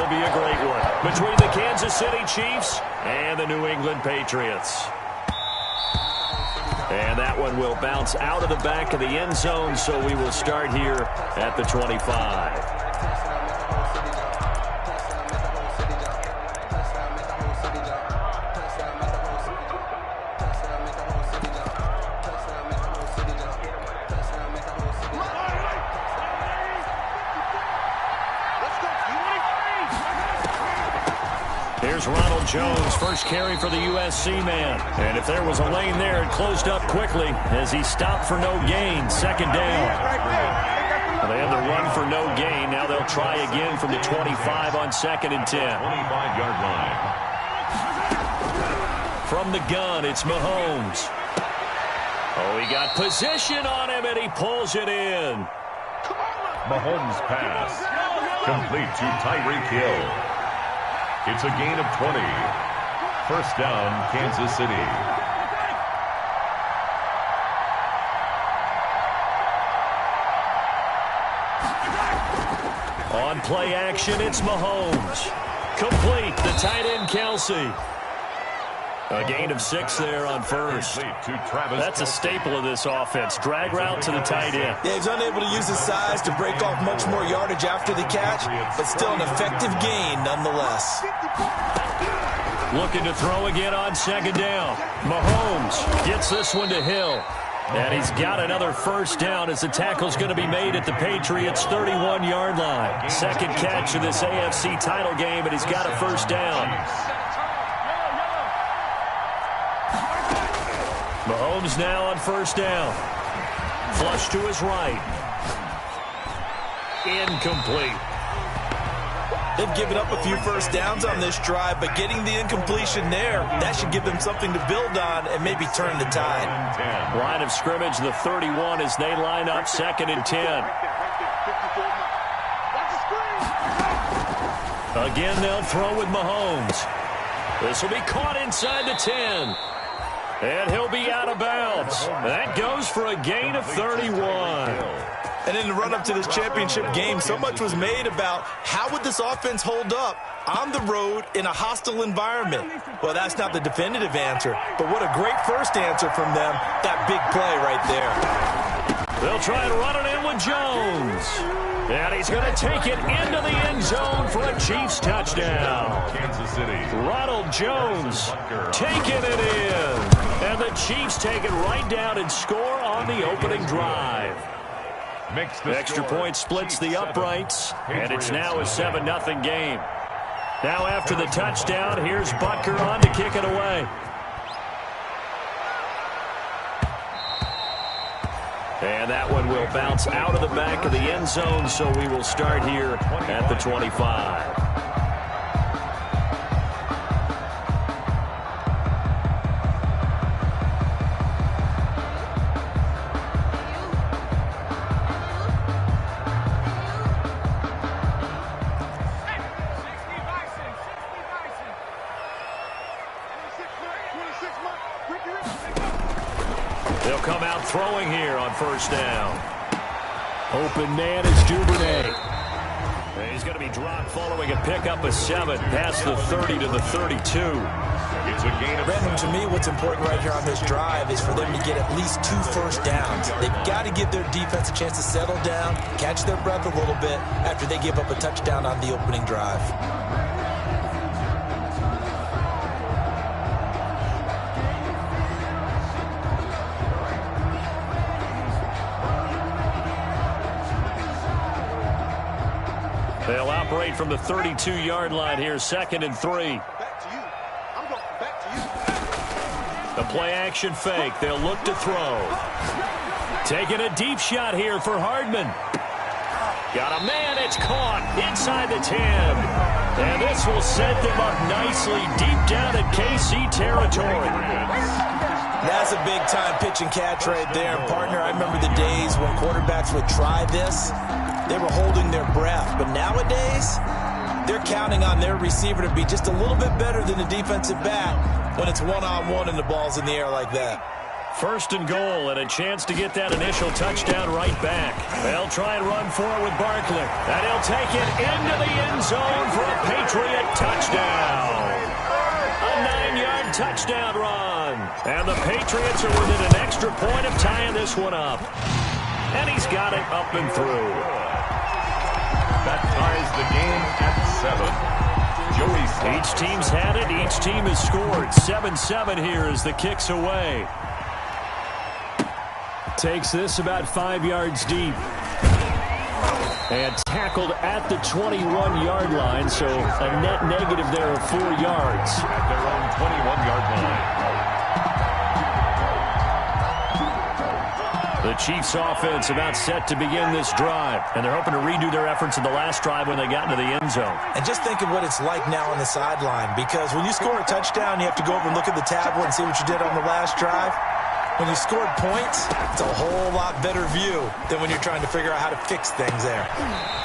to be a great one between the Kansas City Chiefs and the New England Patriots. And that one will bounce out of the back of the end zone, so we will start here at the 25. Here's Ronald Jones, first carry for the USC man. And if there was a lane there, it closed up quickly as he stopped for no gain. Second down. Well, they had the run for no gain. Now they'll try again from the 25 on 2nd and 10. 25-yard line. From the gun, it's Mahomes. Oh, he got position on him, and he pulls it in. Mahomes pass. Complete to Tyreek Hill. It's a gain of 20. First down, Kansas City. On play action, it's Mahomes. Complete, the tight end, Kelsey. A gain of 6 there on first. That's a staple of this offense. Drag route to the tight end. Yeah, he's unable to use his size to break off much more yardage after the catch, but still an effective gain nonetheless. Looking to throw again on 2nd down. Mahomes gets this one to Hill. And he's got another first down as the tackle's going to be made at the Patriots' 31-yard line. Second catch of this AFC title game, and he's got a first down. Mahomes now on first down. Flush to his right. Incomplete. They've given up a few first downs on this drive, but getting the incompletion there, that should give them something to build on and maybe turn the tide. Line of scrimmage, the 31, as they line up 2nd and 10. Again, they'll throw with Mahomes. This will be caught inside the 10. And he'll be out of bounds. That goes for a gain of 31. And in the run-up to this championship game, so much was made about how would this offense hold up on the road in a hostile environment. Well, that's not the definitive answer, but what a great first answer from them, that big play right there. They'll try and run it in with Jones. And he's going to take it into the end zone for a Chiefs touchdown. Kansas City. Ronald Jones taking it in. And the Chiefs take it right down and score on the opening drive. Extra point splits the uprights, and it's now a 7-0 game. Now after the touchdown, here's Butker on to kick it away. And that one will bounce out of the back of the end zone, so we will start here at the 25. They'll come out throwing here on first down. Open man is Duvernay. And he's going to be dropped following a pickup of 7 past the 30 to the 32. It's a gain of Brandon, to me, what's important right here on this drive is for them to get at least 2 first downs. They've got to give their defense a chance to settle down, catch their breath a little bit after they give up a touchdown on the opening drive. They'll operate from the 32-yard line here, 2nd and 3. The play-action fake. They'll look to throw. Taking a deep shot here for Hardman. Got a man. It's caught inside the 10. And this will set them up nicely deep down in KC territory. That's a big-time pitch and catch right there. And, partner, I remember the days when quarterbacks would try this. They were holding their breath. But nowadays, they're counting on their receiver to be just a little bit better than the defensive back when it's one-on-one and the ball's in the air like that. First and goal, and a chance to get that initial touchdown right back. They'll try and run for it with Barkley. And he'll take it into the end zone for a Touchdown. A 9-yard touchdown run. And the Patriots are within an extra point of tying this one up. And he's got it up and through. That ties the game at 7. Each team's had it. Each team has scored. 7-7 here as the kick's away. Takes this about 5 yards deep. And tackled at the 21-yard line, so a net negative there of 4 yards. At their own 21-yard line. The Chiefs' offense about set to begin this drive, and they're hoping to redo their efforts in the last drive when they got into the end zone. And just think of what it's like now on the sideline, because when you score a touchdown, you have to go over and look at the tablet and see what you did on the last drive. When you scored points, it's a whole lot better view than when you're trying to figure out how to fix things there.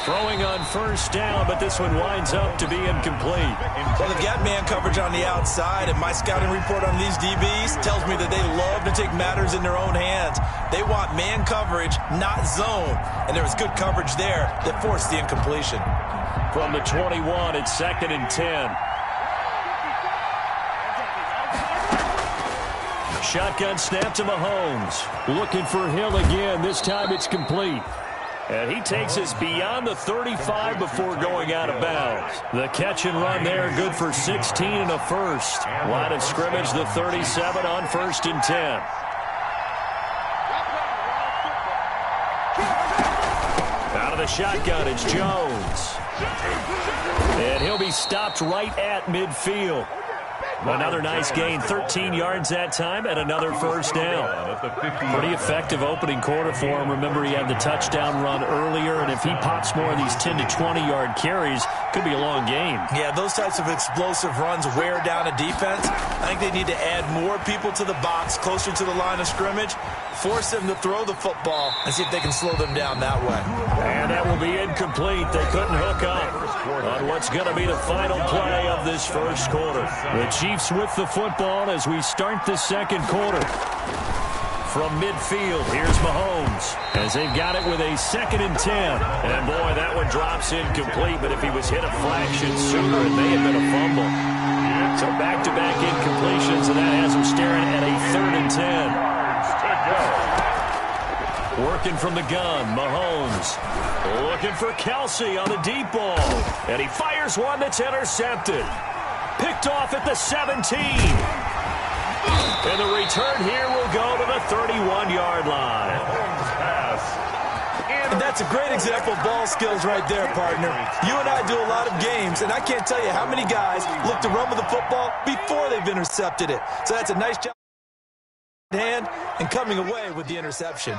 Throwing on first down, but this one winds up to be incomplete. Well, they've got man coverage on the outside, and my scouting report on these DBs tells me that they love to take matters in their own hands. They want man coverage, not zone. And there was good coverage there that forced the incompletion. From the 21, it's 2nd and 10. Shotgun snap to Mahomes. Looking for Hill again. This time it's complete. And he takes us beyond the 35 before going out of bounds. The catch and run there, good for 16 and a first. Line of scrimmage, the 37 on 1st and 10. Out of the shotgun, it's Jones. And he'll be stopped right at midfield. Another nice gain, 13 yards that time, and another first down. Pretty effective opening quarter for him. Remember, he had the touchdown run earlier, and if he pops more of these 10 to 20-yard carries, could be a long game. Yeah, those types of explosive runs wear down a defense. I think they need to add more people to the box, closer to the line of scrimmage, force them to throw the football, and see if they can slow them down that way. And that will be incomplete. They couldn't hook up on what's going to be the final play of this first quarter. The Chiefs with the football as we start the second quarter. From midfield, here's Mahomes as they've got it with a 2nd and 10. And boy, that one drops incomplete, but if he was hit a fraction sooner, it may have been a fumble. So back-to-back incompletions, and that has him staring at a 3rd and 10. Working from the gun, Mahomes looking for Kelsey on the deep ball. And he fires one that's intercepted. Picked off at the 17. And the return here will go to the 31-yard line. And that's a great example of ball skills right there, partner. You and I do a lot of games, and I can't tell you how many guys look to run with the football before they've intercepted it. So that's a nice job hand and coming away with the interception.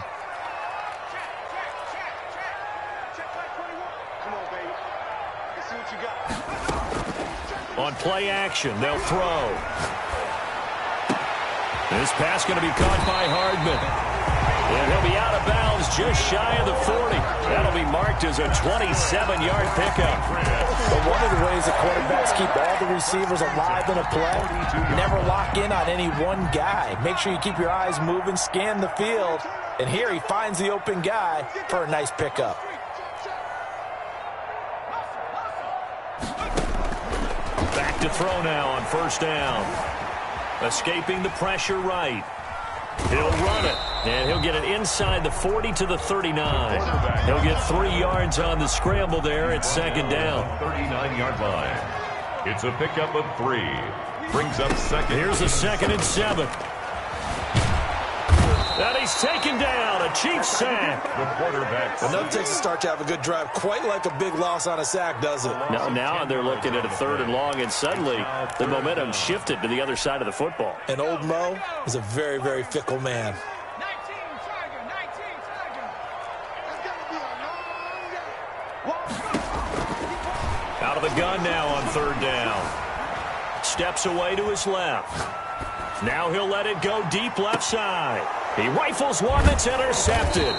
On play action, they'll throw. This pass going to be caught by Hardman. And he'll be out of bounds just shy of the 40. That'll be marked as a 27-yard pickup. But one of the ways the quarterbacks keep all the receivers alive in a play, never lock in on any one guy. Make sure you keep your eyes moving, scan the field. And here he finds the open guy for a nice pickup. Back to throw now on first down. Escaping the pressure right. He'll run it, and he'll get it inside the 40 to the 39. He'll get 3 yards on the scramble there at 2nd down. 39-yard line. It's a pickup of 3. Brings up 2nd. Here's a 2nd and 7. And he's taken down. A Chiefs sack. The quarterback. Enough takes a start to have a good drive. Quite like a big loss on a sack, does it? Now they're looking at a 3rd and long, and suddenly the momentum shifted to the other side of the football. And old Mo is a very, very fickle man. Out of the gun now on 3rd down. Steps away to his left. Now he'll let it go deep left side. He rifles one that's intercepted.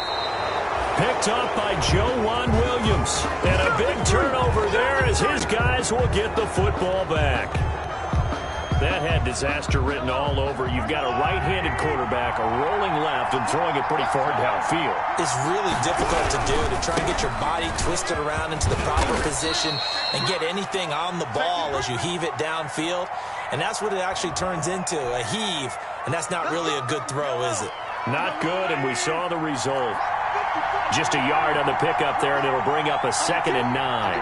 Picked up by Joe Williams. And a big turnover there as his guys will get the football back. That had disaster written all over. You've got a right-handed quarterback, a rolling left, and throwing it pretty far downfield. It's really difficult to do, to try and get your body twisted around into the proper position and get anything on the ball as you heave it downfield. And that's what it actually turns into, a heave. And that's not really a good throw, is it? Not good, and we saw the result. Just a yard on the pickup there, and it'll bring up a 2nd and 9.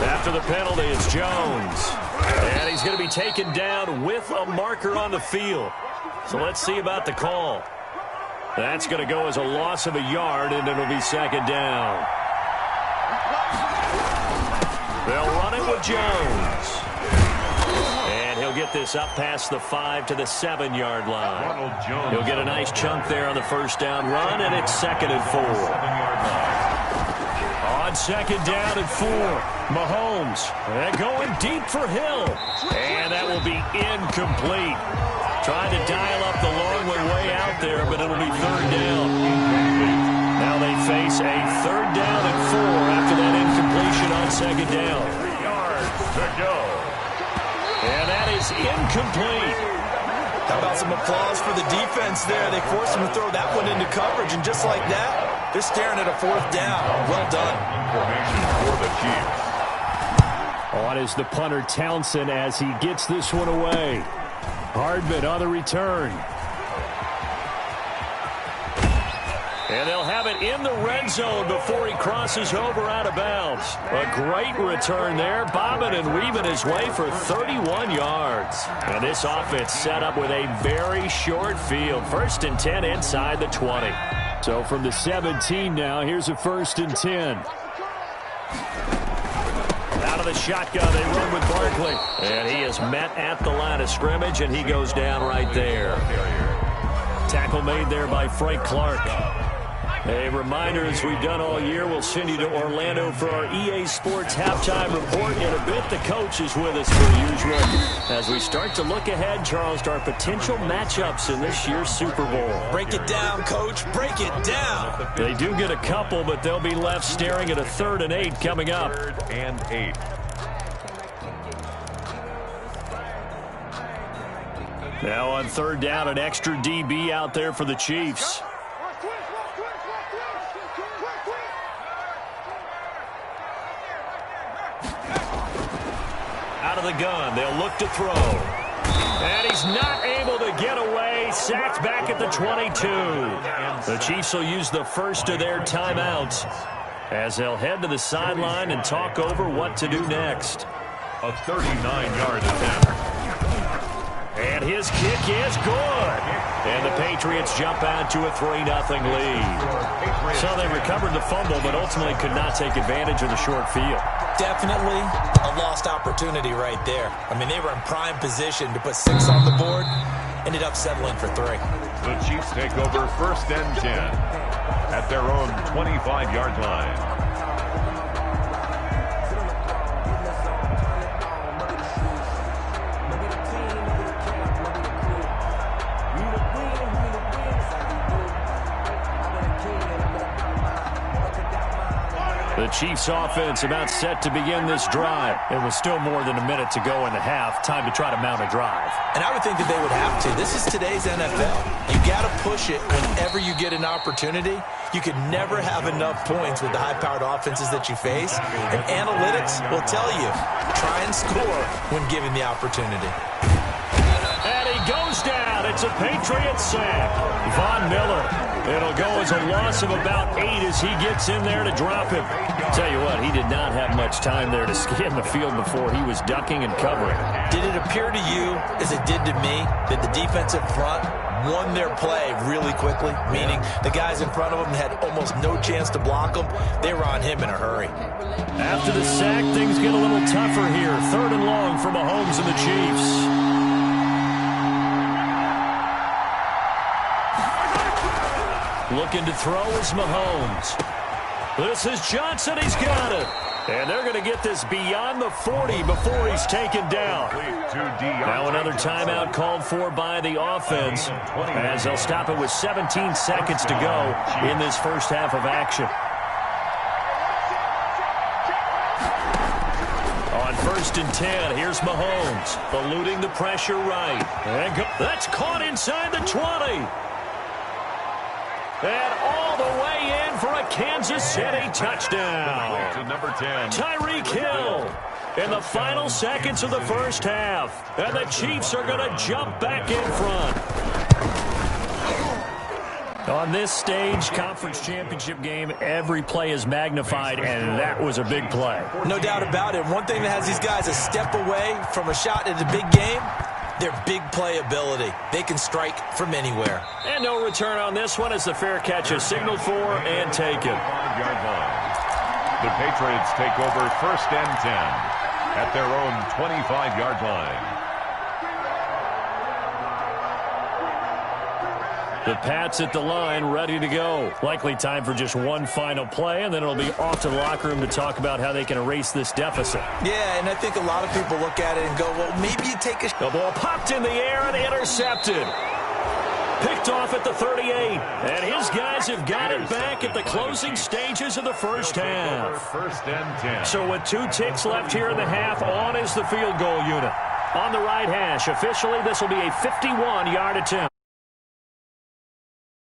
After the penalty, it's Jones. And he's going to be taken down with a marker on the field. So let's see about the call. That's going to go as a loss of a yard, and it'll be 2nd down. They'll run it with Jones. And he'll get this up past the 5 to the 7-yard line. He'll get a nice chunk there on the first down run, and it's 2nd and 4. On 2nd down and 4, Mahomes going deep for Hill. And that will be incomplete. Trying to dial up the long way out there, but it'll be 3rd down. Now they face a 3rd down and 4 after that incompletion on 2nd down. 3 yards to go. And that is incomplete. How about some applause for the defense there? They forced him to throw that one into coverage, and just like that, they're staring at a 4th down. Well done. Formation for the Chiefs. On is the punter Townsend as he gets this one away. Hardman on the return. And they'll have it in the red zone before he crosses over out of bounds. A great return there, bobbing and weaving his way for 31 yards. And this offense set up with a very short field. 1st and 10 inside the 20. So from the 17 now, here's a 1st and 10. Out of the shotgun, they run with Barkley. And he is met at the line of scrimmage, and he goes down right there. Tackle made there by Frank Clark. A reminder, as we've done all year, we'll send you to Orlando for our EA Sports halftime report. In a bit, the coach is with us per usual. As we start to look ahead, Charles, to our potential matchups in this year's Super Bowl. Break it down, Coach. Break it down. They do get a couple, but they'll be left staring at a 3rd and 8 coming up. 3rd and 8. Now on 3rd down, an extra DB out there for the Chiefs. Out of the gun, they'll look to throw. And he's not able to get away. Sacked back at the 22. The Chiefs will use the first of their timeouts as they'll head to the sideline and talk over what to do next. A 39-yard attempt. And his kick is good. And the Patriots jump out to a 3-0 lead. So they recovered the fumble, but ultimately could not take advantage of the short field. Definitely a lost opportunity right there. I mean, they were in prime position to put 6 on the board. Ended up settling for 3. The Chiefs take over 1st and 10 at their own 25-yard line. The Chiefs offense about set to begin this drive. It was still more than a minute to go in the half. Time to try to mount a drive. And I would think that they would have to. This is today's NFL. You got to push it whenever you get an opportunity. You could never have enough points with the high-powered offenses that you face. And analytics will tell you, try and score when given the opportunity. And he goes down. It's a Patriots sack. Von Miller. It'll go as a loss of about 8 as he gets in there to drop him. Tell you what, he did not have much time there to scan the field before he was ducking and covering. Did it appear to you, as it did to me, that the defensive front won their play really quickly? Meaning the guys in front of him had almost no chance to block him. They were on him in a hurry. After the sack, things get a little tougher here. 3rd and long for Mahomes and the Chiefs. Looking to throw is Mahomes. This is Johnson. He's got it. And they're going to get this beyond the 40 before he's taken down. Now another timeout called for by the offense as they'll stop it with 17 seconds to go in this first half of action. On 1st and 10, here's Mahomes, eluding the pressure right. And that's caught inside the 20. And all the way in for a Kansas City touchdown. To number 10. Tyreek Hill in the final seconds of the first half. And the Chiefs are going to jump back in front. On this stage, conference championship game, every play is magnified, and that was a big play. No doubt about it. One thing that has these guys a step away from a shot in the big game, their big play ability. They can strike from anywhere. And no return on this one as the fair catch is signaled for and taken. The Patriots take over 1st and 10 at their own 25-yard line. The Pats at the line, ready to go. Likely time for just one final play, and then it'll be off to the locker room to talk about how they can erase this deficit. Yeah, and I think a lot of people look at it and go, well, maybe you take a... The ball popped in the air and intercepted. Picked off at the 38, and his guys have got it back at the closing stages of the first half. 1st and 10. So with 2 ticks left here in the half, on is the field goal unit. On the right hash, officially, this will be a 51-yard attempt.